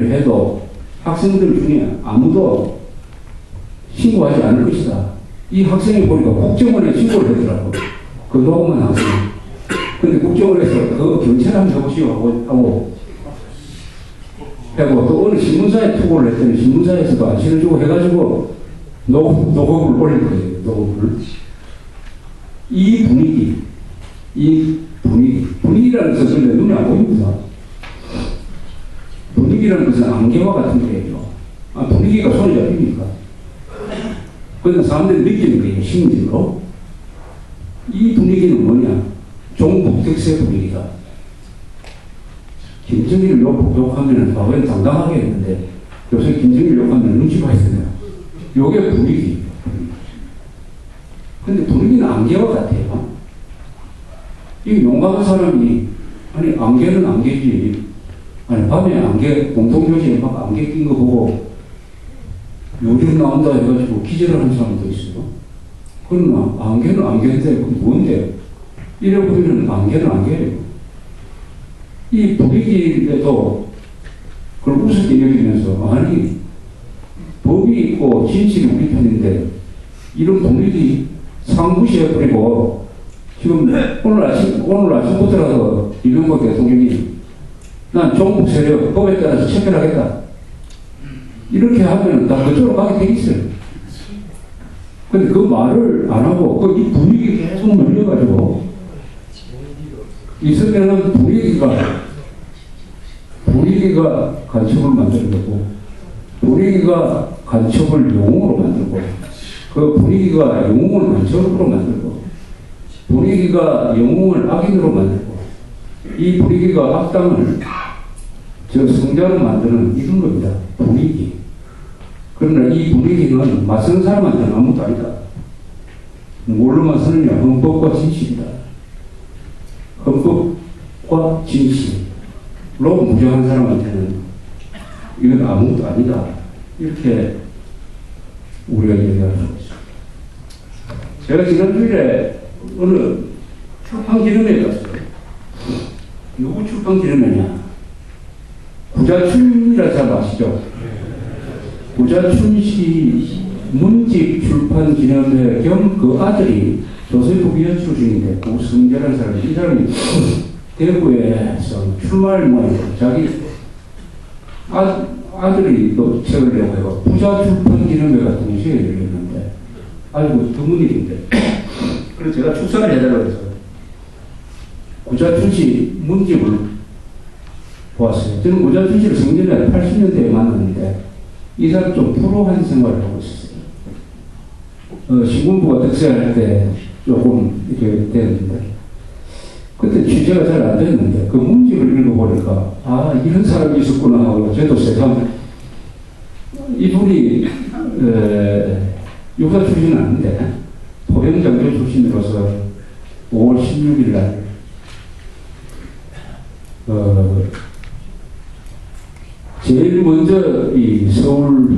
해도 학생들 중에 아무도 신고하지 않을 것이다. 이 학생이 보니까 국정원에 신고를 하더라고. 그 노무현 학생. 근데 국정원에서 그 경찰 한번 해보시오 하고 또 어느 신문사에 투고를 했더니 신문사에서도 안 실어주고 해가지고 녹음을 올린 거예요. 녹음을. 이 분위기라는 것은 눈에 안 보입니다. 분위기라는 것은 안개와 같은 거예요. 분위기가 손에 잡힙니까? 그런데 사람들이 느끼는 거예요. 심리로. 이 분위기는 뭐냐? 종북특세 분위기다. 김정일을 욕하면 과거엔 당당하게 했는데 요새 김정일 욕하면 눈치 봐야 되네요. 요게 분위기. 근데 분위기는 안개와 같아요. 이 용감한 사람이 아니 안개는 안개지. 아니 밤에 안개 공동묘지에 막 안개 낀 거 보고 요즘 나온다 해가지고 기절을 한 사람도 있어요. 그러나 안개는 안개인데 그게 뭔데? 이래보면 안개는 안개래요. 이 분위기에도 그걸 우습게 여기면서 아니 법이 있고 진실이 우리 편인데 이런 분위기 상무시해버리고 지금 오늘 아침부터라도 이명박 대통령이 난 종북 세력 법에 따라서 체결하겠다. 이렇게 하면 다 그쪽으로 가게 돼 있어요. 근데 그 말을 안 하고 이 분위기 계속 눌려가지고 있으면은 분위기가 간첩을 만드는 거고 분위기가 간첩을 영웅으로 만들고 그 분위기가 영웅을 간첩으로 만들고 분위기가 영웅을 악인으로 만들고 이 분위기가 악당을 저 성자로 만드는 이런 겁니다. 분위기. 그러나 이 분위기는 맞선 사람한테는 아무것도 아니다. 뭘로만 쓰느냐? 헌법과 진실이다. 헌법과 진실로 무죄한 사람한테는 이건 아무것도 아니다. 이렇게 우리가 얘기하는 거죠. 제가 지난주에 어느 출판기념회에 갔어요. 누구 출판기념회냐? 구자춘이라 잘 아시죠? 구자춘씨 문집 출판기념회 겸 그 아들이 조선일보 위원 출신인데 우승재라는 사람이 이 사람이 대구에서 출마를 모아서 자기 아들이 또 책을 내고 해서 부자 출판기념회가 동시에 열렸는데 아이고 드문 일인데 그래서 제가 축사를 해달라고 해서 구자춘씨 문집을 보았어요. 저는 구자춘씨를 성년에 80년대에 만났는데 이 사람 좀 프로한 생활을 하고 있었어요. 신군부가 득세할 때 조금 이렇게 됐는데 그때 취재가 잘 안 됐는데 그 문집을 읽어보니까 아 이런 사람이 있었구나 하고 저도 세상 이분이 육사 출신은 아닌데 포병장교 출신으로서 5월 16일 날 제일 먼저 이 서울로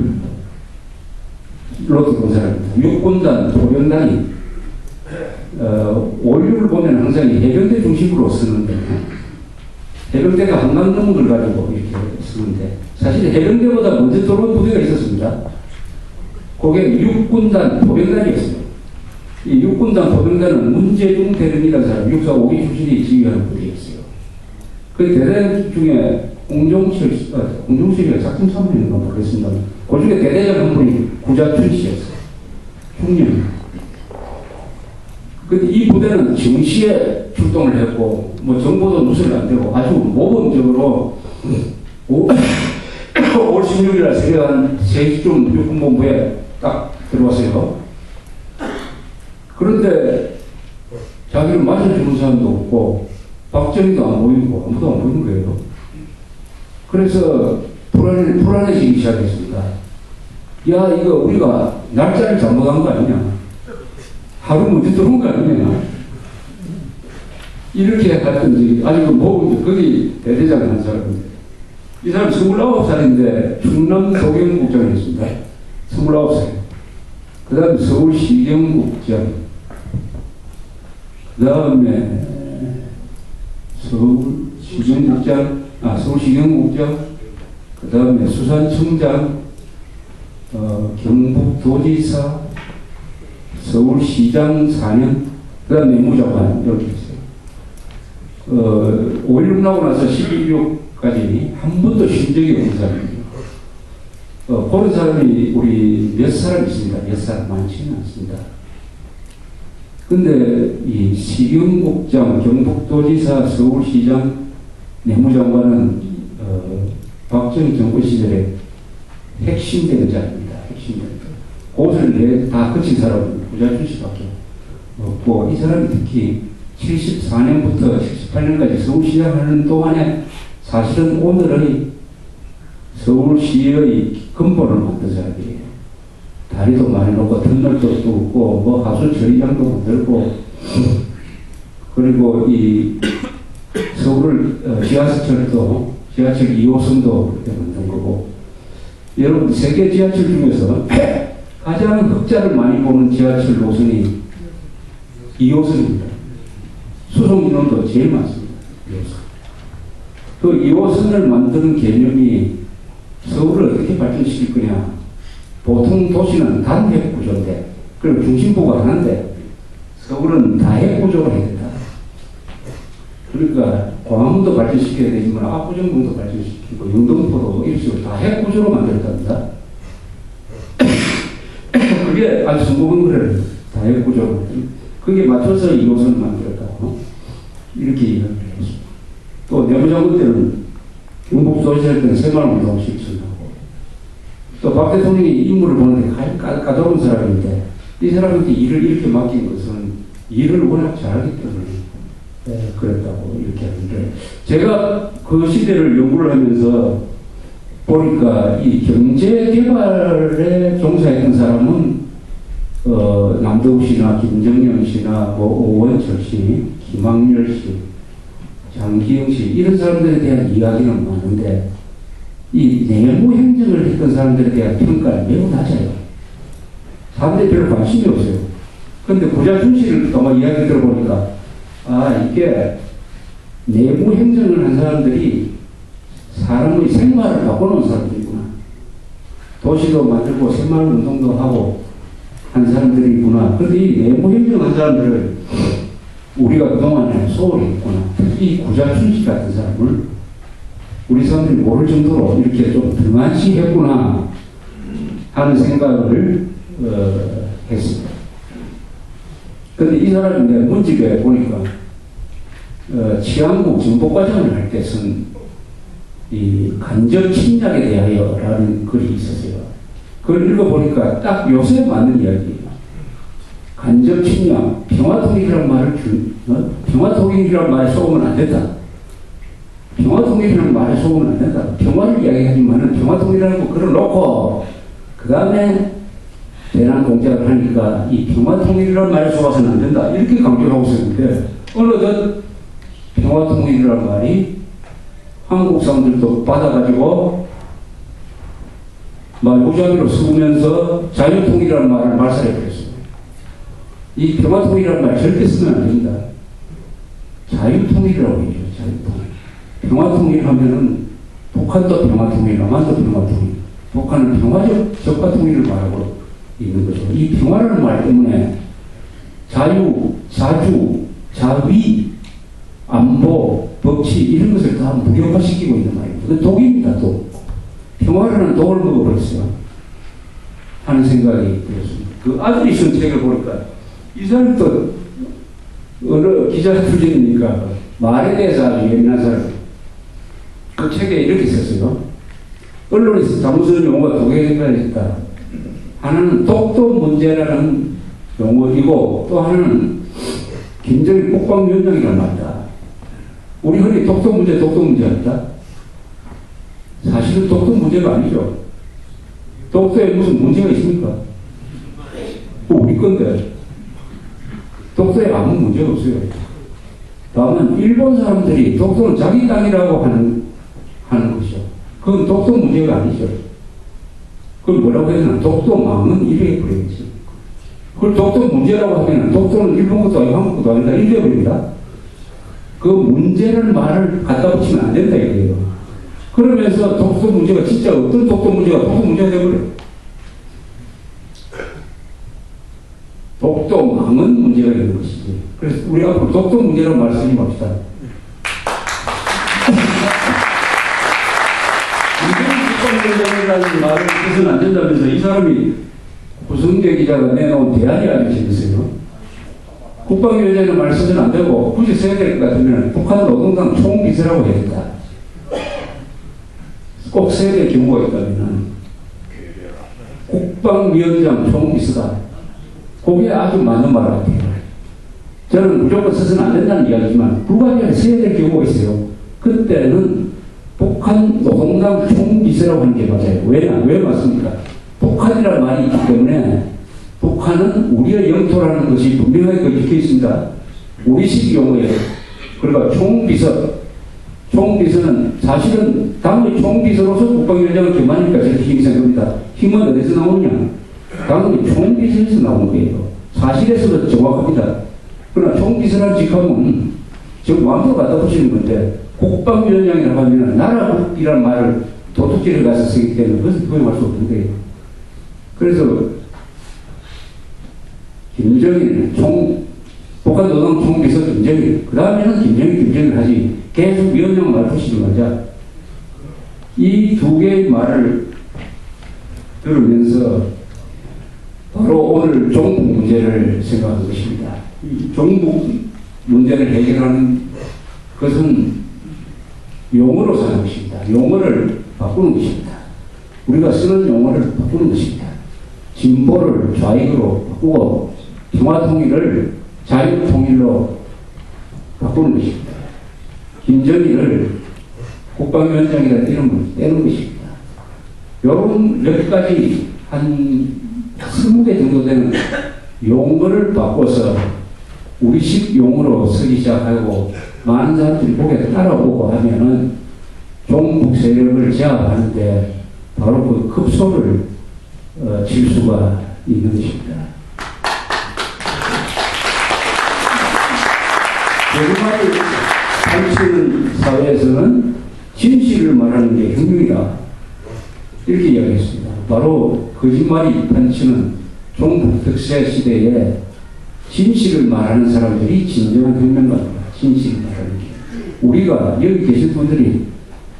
들어온 사람입니다. 육군단 포병단이 5.16을 보면 항상 해병대 중심으로 쓰는데 해병대가 한강정문을 가지고 이렇게 쓰는데 사실 해병대보다 먼저 들어온 부대가 있었습니다. 그게 육군단 포병단이었어요. 이 육군단 포병단은 문재중 대령이라는 사람, 육사 5기 출신이 지휘하는 부대였어요. 그 대대 중에 공종실이가 작품 사무인가 모르겠습니다. 그 중에 대대장 한 분이 구자춘 씨였어요. 흉년. 근데 이 부대는 정시에 출동을 했고, 뭐 정보도 누설 안 되고 아주 모범적으로 5월 16일날 새벽 한 3시쯤 육군본부에 딱 들어왔어요. 그런데 자기를 맞아주는 사람도 없고, 박정희도 안 보이고, 아무도 안 보이는 거예요. 그래서 불안해지기 시작했습니다. 야, 이거 우리가 날짜를 잘못한 거 아니냐? 하루 먼저 들어온 거 아니냐? 이렇게 하던지, 아니, 거기 대대장 한 사람인데, 이 사람 29살인데, 충남 소경국장이었습니다. 29살. 그 다음에 서울시경국장. 그 다음에 서울시경국장, 서울시경국장, 그 다음에 수산청장, 경북도지사, 서울시장 4년, 그 다음에 내무장관 이렇게 있어요. 5.16 나고 나서 11.6까지 한 번도 쉰 적이 없는 사람이에요. 그런 사람이 우리 몇 사람 있습니다. 몇 사람 많지는 않습니다. 근데 이 시경국장, 경북도지사, 서울시장, 내무장관은 박정희 정부 시절에 핵심되는 자입니다. 핵심되는 자. 그것을 다 거친 사람은 부자준 씨밖에 없고, 이 사람이 특히 74년부터 78년까지 서울시장 하는 동안에 사실은 오늘의 서울시의 근본을 만든 사람이에요. 다리도 많이 놓고 터널도 뚫고 뭐 하수 처리장도 만들고, 그리고 이 서울을 지하철도 지하철 2호선도 그렇게 만든 거고, 여러분 세계 지하철 중에서 가장 흑자를 많이 보는 지하철 노선이 2호선입니다. 수송 인원도 제일 많습니다. 2호선. 그 2호선을 만드는 개념이 서울을 어떻게 발전시킬 거냐. 보통 도시는 단핵 구조인데, 그리고 중심부가 하는데, 서울은 다핵 구조로 해야 된다. 그러니까 광화문도 발전시켜야 되지만 압구정동도 발전시키고 영등포도 이런 식으로 다핵 구조로 만들었답니다. 그게 아주 성공한 거를 다핵 구조로 그게 맞춰서 2호선을 만들었다고 이렇게 얘기를 했습니다. 또 내무장관 때는 경북도지사 때는 새마을운동 실천하고, 또 박 대통령이 인물을 보는데 까다로운 사람인데, 이 사람한테 일을 이렇게 맡긴 것은 일을 워낙 잘하기 때문에 그랬다고 이렇게 하는데, 제가 그 시대를 연구를 하면서 보니까 이 경제개발에 종사했던 사람은 남도우 씨나 김정영 씨나 뭐 오원철 씨, 김학렬 씨, 장기영 씨 이런 사람들에 대한 이야기는 많은데, 이 내무 행정을 했던 사람들에 대한 평가는 매우 낮아요. 사람들이 별로 관심이 없어요. 그런데 구자준 씨를 아마 이야기 들어보니까, 이게 내부 행정을 한 사람들이 사람의 생활을 바꿔놓은 사람들이구나. 도시도 만들고 새마을 운동도 하고 한 사람들이구나. 그런데 이 내부 행정을 한 사람들을 우리가 그동안에 소홀히 했구나. 이 구자춘 씨 같은 사람을 우리 사람들이 모를 정도로 이렇게 좀 등한시했구나 하는 생각을 했습니다. 그런데 이 사람이 내 문집에 보니까 치안국 정보과장을 할 때 쓴 이 간접 침략에 대하여라는 글이 있었어요. 그걸 읽어보니까 딱 요새 맞는 이야기예요. 간접 침략, 평화통일이라는 말을 평화통일이라는 말에 속으면 안 된다. 평화통일이라는 말에 속으면 안 된다. 평화를 이야기하지만은 평화통일이라는 거 걸어놓고 그 다음에 대남 공작을 하니까 이 평화통일이라는 말에 속아서는 안 된다. 이렇게 강조를 하고 있었는데, 어느덧 평화통일이라는 말이 한국 사람들도 받아가지고 무작위로 쓰면서 자유통일이라는 말을 말살해버렸어요. 이 평화통일이라는 말 절대 쓰면 안 됩니다. 자유통일이라고 얘기해요. 자유통일. 평화통일 하면은 북한도 평화통일, 남한도 평화통일. 북한은 평화적 적화통일을 말하고 있는 거죠. 이 평화라는 말 때문에 자유, 자주, 자위, 안보, 법치 이런 것을 다 무력화시키고 있는 말입니다. 그 독입니다. 독. 평화라는 독을 먹어버렸어요. 하는 생각이 들었습니다. 그 아들이 쓴 책을 보니까 이 사람도 어느 기자 출신이니까 말에 대해서 아주 예민한 사람. 그 책에 이렇게 썼어요. 언론에서 잘못 쓰는 용어가 두 개가 있다. 하나는 독도 문제라는 용어이고, 또 하나는 김정일 국방위원장이라는 말이다. 우리 흔히 독도 문제 한다. 사실은 독도 문제가 아니죠. 독도에 무슨 문제가 있습니까? 우리 건데. 독도에 아무 문제가 없어요. 다만 일본 사람들이 독도는 자기 땅이라고 하는 것이죠. 그건 독도 문제가 아니죠. 그걸 뭐라고 해야 되나? 독도망은 이래 버리겠지. 그걸 독도 문제라고 하면 독도는 일본 것도 아니고 한국 것도 아니다. 이래 버립니다. 그 문제라는 말을 갖다 붙이면 안 된다 이거예요. 그러면서 독도 문제가 진짜 어떤 독도 문제가 돼버려요. 독도망은 문제가 있는 것이지. 그래서 우리 앞으로 독도 문제라고 말씀이 맙시다. 국방위원장이라는 말을 해서는 안 된다면서 이 사람이 구성대 기자가 내놓은 대안이 아주 재밌어요. 국방위원장이라는 말을 써서는 안 되고 굳이 써야 될 것 같으면 북한 노동당 총비서라고 해야 된다. 꼭 써야 될 경우가 있다면 국방위원장 총비서다. 그게 아주 맞는 말 같아요. 저는 무조건 써서는 안 된다는 이야기지만 불가피하게 써야 될 경우가 있어요. 그때는 북한 노동당 총비서라고 하는 게 맞아요. 왜 맞습니까? 북한이라는 말이 있기 때문에 북한은 우리의 영토라는 것이 분명하게 적혀 있습니다. 우리식 용어예요. 그러니까 총비서는 사실은 당의 총비서로서 국방위원장을 겸하니까 저렇게 힘이 생깁니다. 힘은 어디서 나오느냐? 당연히 총비서에서 나오는 거예요. 사실에서도 정확합니다. 그러나 총비서라는 직함은 지금 왕도 갖다 붙이는 건데 국방위원장이라고 하면 나라국이라는 말을 도둑질을 가서 쓰기 때문에 그것은 허용할 수 없는 거예요. 그래서 김정일 북한 노동 총비서 김정일, 그 다음에는 김정일 하지 계속 위원장 말 붙이지 말자. 이 두 개의 말을 들으면서 바로 오늘 종북 문제를 생각한 것입니다. 이 종북 문제를 해결하는 것은 용어로 사는 것입니다. 용어를 바꾸는 것입니다. 우리가 쓰는 용어를 바꾸는 것입니다. 진보를 좌익으로 바꾸고 평화통일을 자유통일로 바꾸는 것입니다. 김정일을 국방위원장이라는 이름을 떼는 것입니다. 여러분 여기까지 한 20개 정도 되는 용어를 바꿔서 우리식 용어로 쓰기 시작하고 많은 사람들이 보게 따라오고 하면은 종북 세력을 제압하는데 바로 그 급소를 칠 수가 있는 것입니다. 거짓말을 감추는 사회에서는 진실을 말하는 게 혁명이다. 이렇게 이야기했습니다. 바로 거짓말이 판치는 종북 득세 시대에 진실을 말하는 사람들이 진정한 혁명가입니다. 진실을 말하는 게. 우리가 여기 계신 분들이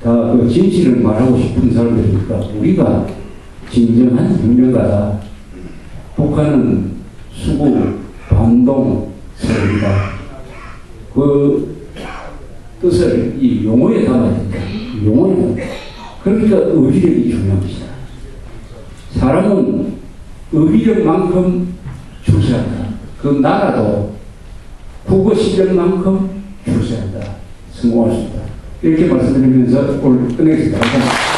다 그 진실을 말하고 싶은 사람들이니까 우리가 진정한 혁명가다. 북한은 수구, 반동 세력이다. 그 뜻을 이 용어에 담아야 된다. 용어에. 그러니까 의지력이 중요한 것이다. 사람은 의지력만큼 출세한다. 그 나라도 국어 실력만큼 출세한다. 성공할 수 있다. 이렇게 말씀드리면서 오늘 끝내겠습니다. 감사합니다.